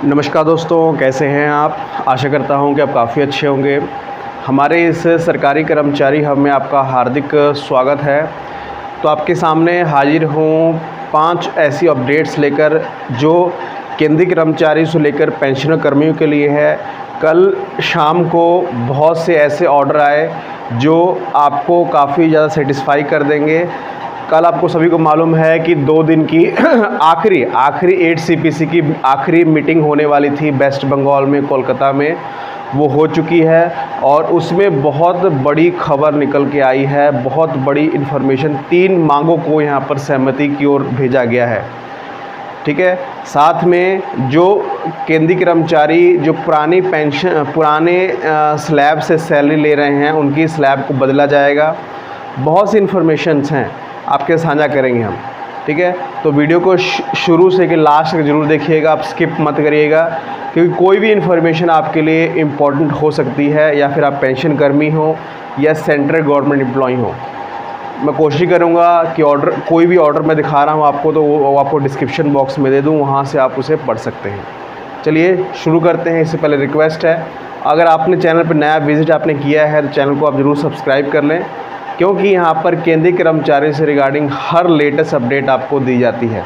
नमस्कार दोस्तों, कैसे हैं आप। आशा करता हूं कि आप काफ़ी अच्छे होंगे। हमारे इस सरकारी कर्मचारी हब में आपका हार्दिक स्वागत है। तो आपके सामने हाजिर हूं 5 ऐसी अपडेट्स लेकर जो केंद्रीय कर्मचारी से लेकर पेंशनर कर्मियों के लिए है। कल शाम को बहुत से ऐसे ऑर्डर आए जो आपको काफ़ी ज़्यादा सेटिस्फाई कर देंगे। कल आपको सभी को मालूम है कि 2 दिन की आखिरी 8 सीपीसी की आखिरी मीटिंग होने वाली थी वेस्ट बंगाल में, कोलकाता में। वो हो चुकी है और उसमें बहुत बड़ी खबर निकल के आई है, बहुत बड़ी इन्फॉर्मेशन। 3 मांगों को यहाँ पर सहमति की ओर भेजा गया है, ठीक है। साथ में जो केंद्रीय कर्मचारी जो पुराने स्लैब से सैलरी ले रहे हैं, उनकी स्लैब को बदला जाएगा। बहुत सी इन्फॉर्मेशंस हैं, आपके साझा करेंगे हम, ठीक है। तो वीडियो को शुरू से कि लास्ट तक ज़रूर देखिएगा, आप स्किप मत करिएगा, क्योंकि कोई भी इन्फॉर्मेशन आपके लिए इम्पॉर्टेंट हो सकती है, या फिर आप पेंशन कर्मी हो या सेंट्रल गवर्नमेंट एम्प्लॉय हो। मैं कोशिश करूंगा कि कोई भी ऑर्डर मैं दिखा रहा हूं आपको तो वो आपको डिस्क्रिप्शन बॉक्स में दे दूं, वहां से आप उसे पढ़ सकते हैं। चलिए शुरू करते हैं। इससे पहले रिक्वेस्ट है, अगर आपने चैनल पर नया विजिट आपने किया है तो चैनल को आप ज़रूर सब्सक्राइब कर लें, क्योंकि यहाँ पर केंद्रीय कर्मचारी से रिगार्डिंग हर लेटेस्ट अपडेट आपको दी जाती है।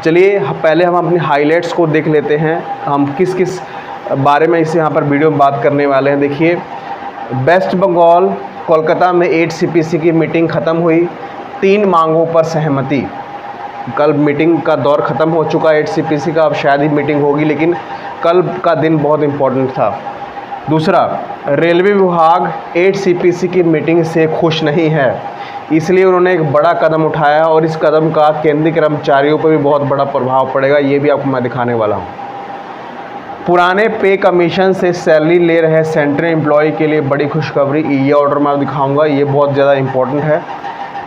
चलिए पहले हम अपने हाइलाइट्स को देख लेते हैं, हम किस किस बारे में इसे यहाँ पर वीडियो में बात करने वाले हैं। देखिए, वेस्ट बंगाल कोलकाता में 8 सीपीसी की मीटिंग ख़त्म हुई। 3 मांगों पर सहमति। कल मीटिंग का दौर ख़त्म हो चुका है 8 सीपीसी का, अब शायद ही मीटिंग होगी, लेकिन कल का दिन बहुत इम्पोर्टेंट था। दूसरा, रेलवे विभाग 8 सीपीसी की मीटिंग से खुश नहीं है, इसलिए उन्होंने एक बड़ा कदम उठाया और इस कदम का केंद्रीय कर्मचारियों पर भी बहुत बड़ा प्रभाव पड़ेगा। ये भी आपको मैं दिखाने वाला हूँ। पुराने पे कमीशन से सैलरी ले रहे सेंट्रल एम्प्लॉय के लिए बड़ी खुशखबरी। ये ऑर्डर मैं दिखाऊंगा, ये बहुत ज़्यादा इम्पोर्टेंट है।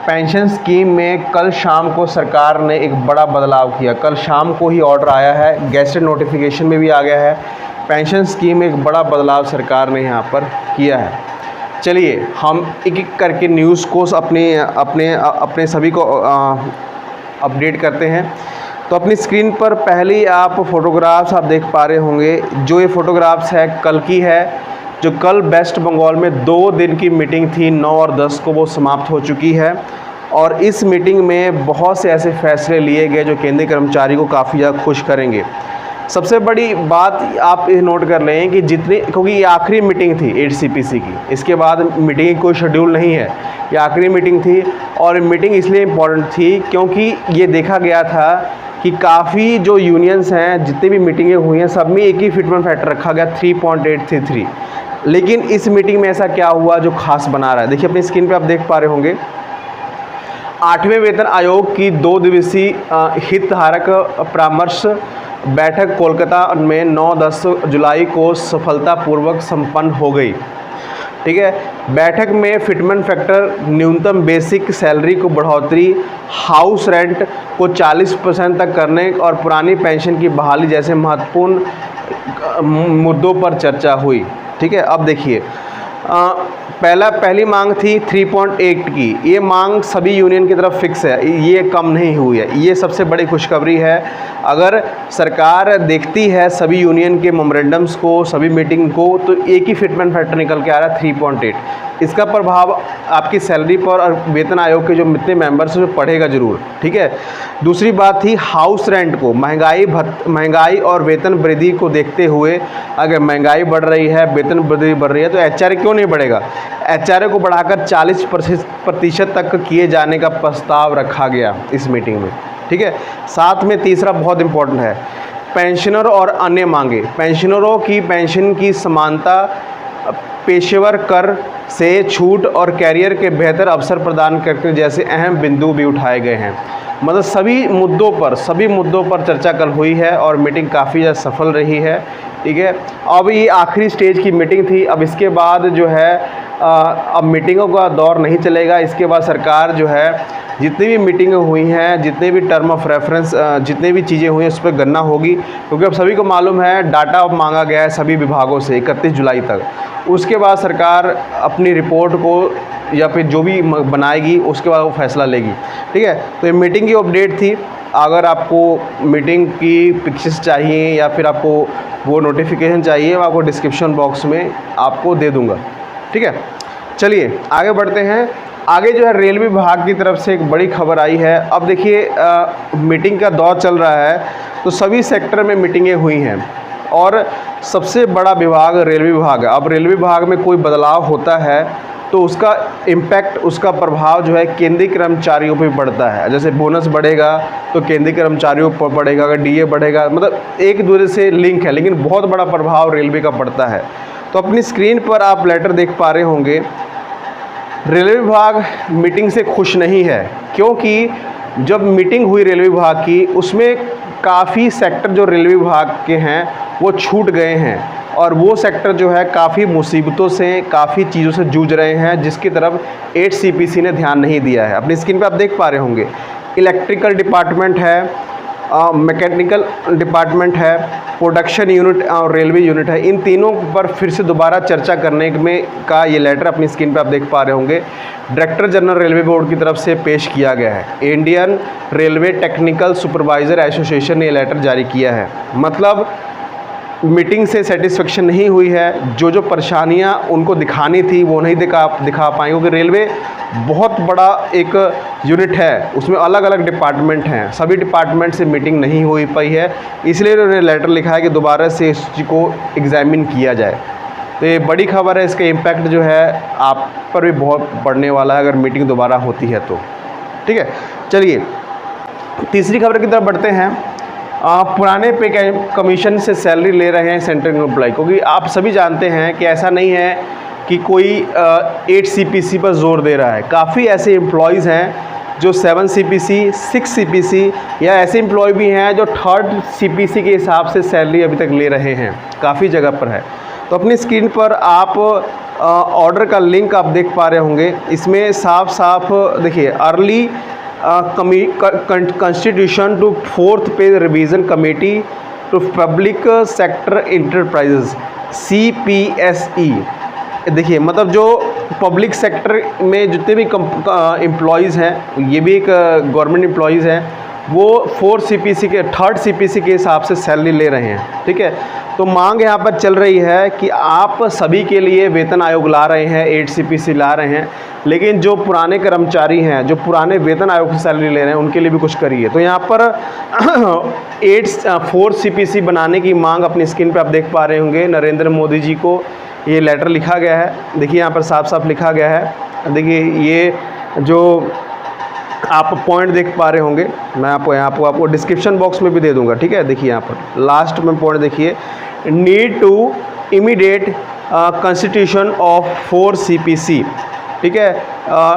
पेंशन स्कीम में कल शाम को सरकार ने एक बड़ा बदलाव किया। कल शाम को ही ऑर्डर आया है, गेजेट नोटिफिकेशन में भी आ गया है। पेंशन स्कीम में एक बड़ा बदलाव सरकार ने यहाँ पर किया है। चलिए हम एक एक करके न्यूज़ को अपने सभी को अपडेट करते हैं। तो अपनी स्क्रीन पर पहले आप फोटोग्राफ्स आप देख पा रहे होंगे। जो ये फोटोग्राफ्स है कल की है, जो कल वेस्ट बंगाल में 2 दिन की मीटिंग थी, 9 और 10 को वो समाप्त हो चुकी है। और इस मीटिंग में बहुत से ऐसे फैसले लिए गए जो केंद्रीय कर्मचारी को काफ़ी ज़्यादा खुश करेंगे। सबसे बड़ी बात आप ये नोट कर लें कि क्योंकि ये आखिरी मीटिंग थी 8 सीपीसी की, इसके बाद मीटिंग की कोई शेड्यूल नहीं है, ये आखिरी मीटिंग थी। और मीटिंग इसलिए इम्पोर्टेंट थी क्योंकि ये देखा गया था कि काफ़ी जो यूनियंस हैं, जितनी भी मीटिंगें हुई हैं, सब में एक ही फिटमेंट फैक्टर रखा गया 3.833। लेकिन इस मीटिंग में ऐसा क्या हुआ जो खास बना रहा है। देखिए अपनी स्क्रीन पे आप देख पा रहे होंगे, 8वें वेतन आयोग की 2 दिवसीय हितधारक परामर्श बैठक कोलकाता में 9-10 जुलाई को सफलतापूर्वक संपन्न हो गई, ठीक है। बैठक में फिटमेंट फैक्टर, न्यूनतम बेसिक सैलरी को बढ़ोतरी, हाउस रेंट को 40% तक करने और पुरानी पेंशन की बहाली जैसे महत्वपूर्ण मुद्दों पर चर्चा हुई, ठीक है। अब देखिए, पहली मांग थी 3.8 की। ये मांग सभी यूनियन की तरफ फिक्स है, ये कम नहीं हुई है। ये सबसे बड़ी खुशखबरी है। अगर सरकार देखती है सभी यूनियन के मेमोरेंडम्स को, सभी मीटिंग को, तो एक ही फिटमेंट फैक्टर निकल के आ रहा है 3.8। इसका प्रभाव आपकी सैलरी पर और वेतन आयोग के जो जितने मेंबर्स हैं पड़ेगा ज़रूर, ठीक है। दूसरी बात थी हाउस रेंट को। महंगाई और वेतन वृद्धि को देखते हुए, अगर महंगाई बढ़ रही है, वेतन वृद्धि बढ़ रही है, तो एचआरए क्यों नहीं बढ़ेगा। एचआरए को बढ़ाकर 40% तक किए जाने का प्रस्ताव रखा गया इस मीटिंग में, ठीक है। साथ में तीसरा बहुत इंपॉर्टेंट है, पेंशनर और अन्य मांगे। पेंशनरों की पेंशन की समानता, पेशेवर कर से छूट और कैरियर के बेहतर अवसर प्रदान करने जैसे अहम बिंदु भी उठाए गए हैं। मतलब सभी मुद्दों पर चर्चा कल हुई है और मीटिंग काफ़ी ज़्यादा सफल रही है, ठीक है। अब ये आखिरी स्टेज की मीटिंग थी। अब इसके बाद जो है अब मीटिंगों का दौर नहीं चलेगा। इसके बाद सरकार जो है जितनी भी मीटिंगें हुई हैं, जितने भी टर्म ऑफ रेफरेंस, जितनी भी चीज़ें हुई हैं, उस पर गणना होगी। क्योंकि अब सभी को मालूम है डाटा अब मांगा गया है सभी विभागों से 31 जुलाई तक। उसके बाद सरकार अपनी रिपोर्ट को या फिर जो भी बनाएगी उसके बाद वो फैसला लेगी। ठीक है, तो ये मीटिंग की अपडेट थी। अगर आपको मीटिंग की पिक्चर्स चाहिए या फिर आपको वो नोटिफिकेशन चाहिए, मैं आपको डिस्क्रिप्शन बॉक्स में आपको दे दूँगा। ठीक है, चलिए आगे बढ़ते हैं। आगे जो है रेलवे विभाग की तरफ से एक बड़ी खबर आई है। अब देखिए मीटिंग का दौर चल रहा है, तो सभी सेक्टर में मीटिंगें हुई हैं और सबसे बड़ा विभाग रेलवे विभाग है। अब रेलवे विभाग में कोई बदलाव होता है तो उसका इम्पैक्ट, उसका प्रभाव जो है केंद्रीय कर्मचारियों पे पड़ता है। जैसे बोनस बढ़ेगा तो केंद्रीय कर्मचारियों पर पड़ेगा, अगर डीए बढ़ेगा, मतलब एक दूसरे से लिंक है, लेकिन बहुत बड़ा प्रभाव रेलवे का पड़ता है। तो अपनी स्क्रीन पर आप लेटर देख पा रहे होंगे। रेलवे विभाग मीटिंग से खुश नहीं है, क्योंकि जब मीटिंग हुई रेलवे विभाग की, उसमें काफ़ी सेक्टर जो रेलवे विभाग के हैं वो छूट गए हैं और वो सेक्टर जो है काफ़ी मुसीबतों से, काफ़ी चीज़ों से जूझ रहे हैं, जिसकी तरफ 8 CPC ने ध्यान नहीं दिया है। अपनी स्क्रीन पे आप देख पा रहे होंगे, इलेक्ट्रिकल डिपार्टमेंट है, मैकेनिकल डिपार्टमेंट है, प्रोडक्शन यूनिट और रेलवे यूनिट है। इन तीनों पर फिर से दोबारा चर्चा करने में का ये लेटर अपनी स्क्रीन पे आप देख पा रहे होंगे, डायरेक्टर जनरल रेलवे बोर्ड की तरफ से पेश किया गया है। Indian railway technical supervisor association ने ये लेटर जारी किया है। मतलब मीटिंग से सेटिस्फेक्शन नहीं हुई है, जो परेशानियां उनको दिखानी थी वो नहीं दिखा पाएंगे, क्योंकि रेलवे बहुत बड़ा एक यूनिट है, उसमें अलग अलग डिपार्टमेंट हैं, सभी डिपार्टमेंट से मीटिंग नहीं हो पाई है। इसलिए उन्होंने लेटर लिखा है कि दोबारा से इस चीज़ को एग्जामिन किया जाए। तो ये बड़ी खबर है, इसका इम्पैक्ट जो है आप पर भी बहुत पड़ने वाला है अगर मीटिंग दोबारा होती है तो। ठीक है, चलिए तीसरी खबर की तरफ बढ़ते हैं। पुराने पे कमीशन से सैलरी ले रहे हैं सेंट्रल एम्प्लॉय, क्योंकि आप सभी जानते हैं कि ऐसा नहीं है कि कोई 8 CPC पर जोर दे रहा है। काफ़ी ऐसे एम्प्लॉयज़ हैं जो 7 CPC, 6 CPC या ऐसे एम्प्लॉय भी हैं जो 3rd CPC के हिसाब से सैलरी अभी तक ले रहे हैं, काफ़ी जगह पर है। तो अपनी स्क्रीन पर आप ऑर्डर का लिंक आप देख पा रहे होंगे। इसमें साफ साफ देखिए, early constitution to 4th pay revision committee to public sector enterprises CPSE। देखिए मतलब जो पब्लिक सेक्टर में जितने भी एम्प्लॉयज़ हैं, ये भी एक गवर्नमेंट एम्प्लॉयज़ हैं, वो 4 CPC के 3rd CPC के हिसाब से सैलरी ले रहे हैं। ठीक है, तो मांग यहाँ पर चल रही है कि आप सभी के लिए वेतन आयोग ला रहे हैं, 8 CPC ला रहे हैं, लेकिन जो पुराने कर्मचारी हैं, जो पुराने वेतन आयोग से सैलरी ले रहे हैं, उनके लिए भी कुछ करिए। तो यहाँ पर 4 CPC बनाने की मांग अपनी स्क्रीन पे आप देख पा रहे होंगे। नरेंद्र मोदी जी को ये लेटर लिखा गया है। देखिए यहाँ पर साफ साफ लिखा गया है। देखिए ये जो आप पॉइंट देख पा रहे होंगे, मैं आपको डिस्क्रिप्शन बॉक्स में भी दे दूंगा। ठीक है, देखिए यहाँ पर लास्ट में पॉइंट देखिए, need to immediate constitution of 4 CPC। ठीक है,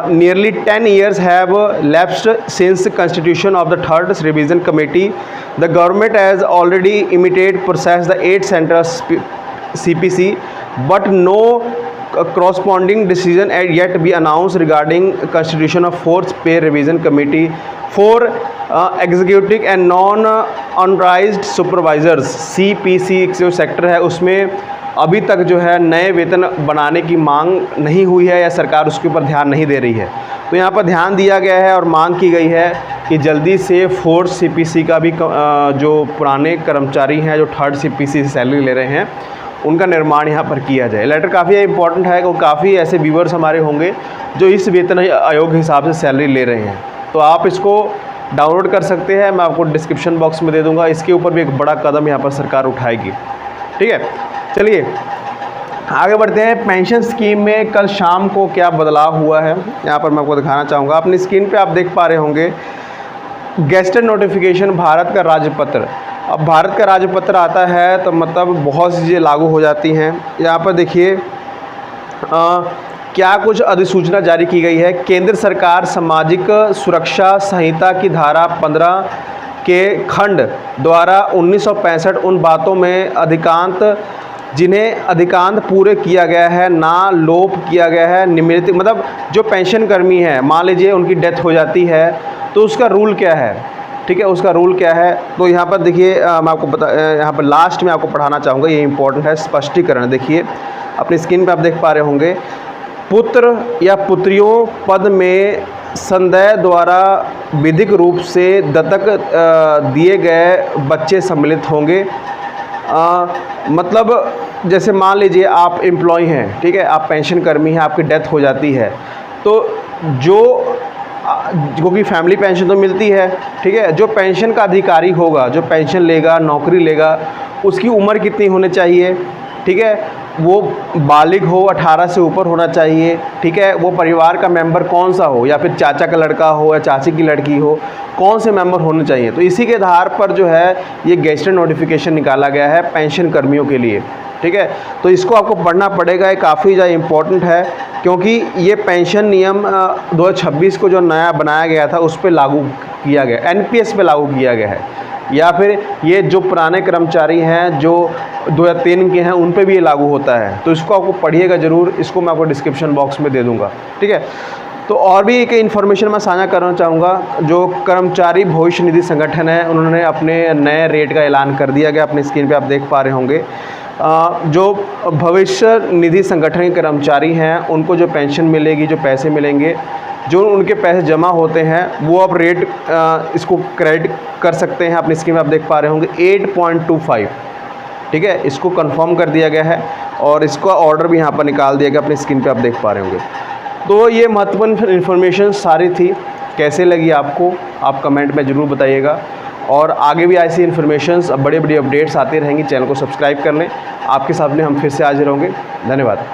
nearly 10 years have lapsed since constitution of the 3rd revision committee. The government has already immediate processed the 8 central CPC, but no corresponding decision had yet be announced regarding constitution of 4th pay revision committee for executive and non-authorized supervisors। CPC जो sector है उसमें अभी तक जो है नए वेतन बनाने की मांग नहीं हुई है या सरकार उसके ऊपर ध्यान नहीं दे रही है। तो यहाँ पर ध्यान दिया गया है और मांग की गई है कि जल्दी से 4th CPC का भी जो पुराने कर्मचारी हैं जो 3rd CPC से सैलरी ले रहे हैं, उनका निर्माण यहाँ पर किया जाए। लेटर काफ़ी इंपॉर्टेंट है, क्योंकि काफ़ी ऐसे व्यूअर्स हमारे होंगे जो इस वेतन आयोग के हिसाब से सैलरी ले रहे हैं। तो आप इसको डाउनलोड कर सकते हैं, मैं आपको डिस्क्रिप्शन बॉक्स में दे दूँगा। इसके ऊपर भी एक बड़ा कदम यहाँ पर सरकार उठाएगी। ठीक है, चलिए आगे बढ़ते हैं। पेंशन स्कीम में कल शाम को क्या बदलाव हुआ है, यहाँ पर मैं आपको दिखाना चाहूँगा। अपनी स्क्रीन पे आप देख पा रहे होंगे, गेस्टेड नोटिफिकेशन भारत का राजपत्र। अब भारत का राजपत्र आता है तो मतलब बहुत सी चीज़ें लागू हो जाती हैं। यहाँ पर देखिए क्या कुछ अधिसूचना जारी की गई है। केंद्र सरकार सामाजिक सुरक्षा संहिता की धारा 15 के खंड द्वारा 1965 उन बातों में जिन्हें अधिकांश पूरे किया गया है, ना लोप किया गया है, निम्नलिखित मतलब जो पेंशन कर्मी है, मान लीजिए उनकी डेथ हो जाती है तो उसका रूल क्या है। ठीक है, उसका रूल क्या है, तो यहाँ पर देखिए मैं आपको यहाँ पर लास्ट में आपको पढ़ाना चाहूँगा, ये इंपॉर्टेंट है स्पष्टीकरण। देखिए अपनी स्क्रीन पे आप देख पा रहे होंगे, पुत्र या पुत्रियों पद में संदेह द्वारा विधिक रूप से दत्तक दिए गए बच्चे सम्मिलित होंगे। मतलब जैसे मान लीजिए आप एम्प्लॉय हैं, ठीक है, आप पेंशन कर्मी हैं, आपकी डेथ हो जाती है, तो क्योंकि फैमिली पेंशन तो मिलती है, ठीक है, जो पेंशन का अधिकारी होगा, जो पेंशन लेगा, नौकरी लेगा, उसकी उम्र कितनी होनी चाहिए, ठीक है, वो बालिग हो, 18 से ऊपर होना चाहिए, ठीक है, वो परिवार का मेंबर कौन सा हो, या फिर चाचा का लड़का हो या चाची की लड़की हो, कौन से मेंबर होने चाहिए। तो इसी के आधार पर जो है ये गेजेटेड नोटिफिकेशन निकाला गया है पेंशन कर्मियों के लिए, ठीक है। तो इसको आपको पढ़ना पड़ेगा, ये काफ़ी ज़्यादा इम्पोर्टेंट है, क्योंकि ये पेंशन नियम 2026 को जो नया बनाया गया था उस पर लागू किया गया, एनपीएस पे लागू किया गया है, या फिर ये जो पुराने कर्मचारी हैं जो 2003 के हैं उन पे भी ये लागू होता है। तो इसको आपको पढ़िएगा ज़रूर, इसको मैं आपको डिस्क्रिप्शन बॉक्स में दे दूँगा, ठीक है। तो और भी एक इन्फॉर्मेशन मैं साझा करना चाहूँगा, जो कर्मचारी भविष्य निधि संगठन है उन्होंने अपने नए रेट का ऐलान कर दिया गया, अपनी स्क्रीन पे आप देख पा रहे होंगे। जो भविष्य निधि संगठन के कर्मचारी हैं उनको जो पेंशन मिलेगी, जो पैसे मिलेंगे, जो उनके पैसे जमा होते हैं वो अब रेट इसको क्रेडिट कर सकते हैं। अपनी स्क्रीन में आप देख पा रहे होंगे 8.25, ठीक है, इसको कंफर्म कर दिया गया है और इसका ऑर्डर भी यहाँ पर निकाल दिया गया, अपनी स्क्रीन पे आप देख पा रहे होंगे। तो ये महत्वपूर्ण इन्फॉर्मेशन सारी थी, कैसे लगी आपको आप कमेंट में ज़रूर बताइएगा, और आगे भी ऐसी इन्फॉर्मेशंस, बड़ी बड़ी अपडेट्स आती रहेंगी। चैनल को सब्सक्राइब कर लें। आपके सामने हम फिर से हाजिर होंगे। धन्यवाद।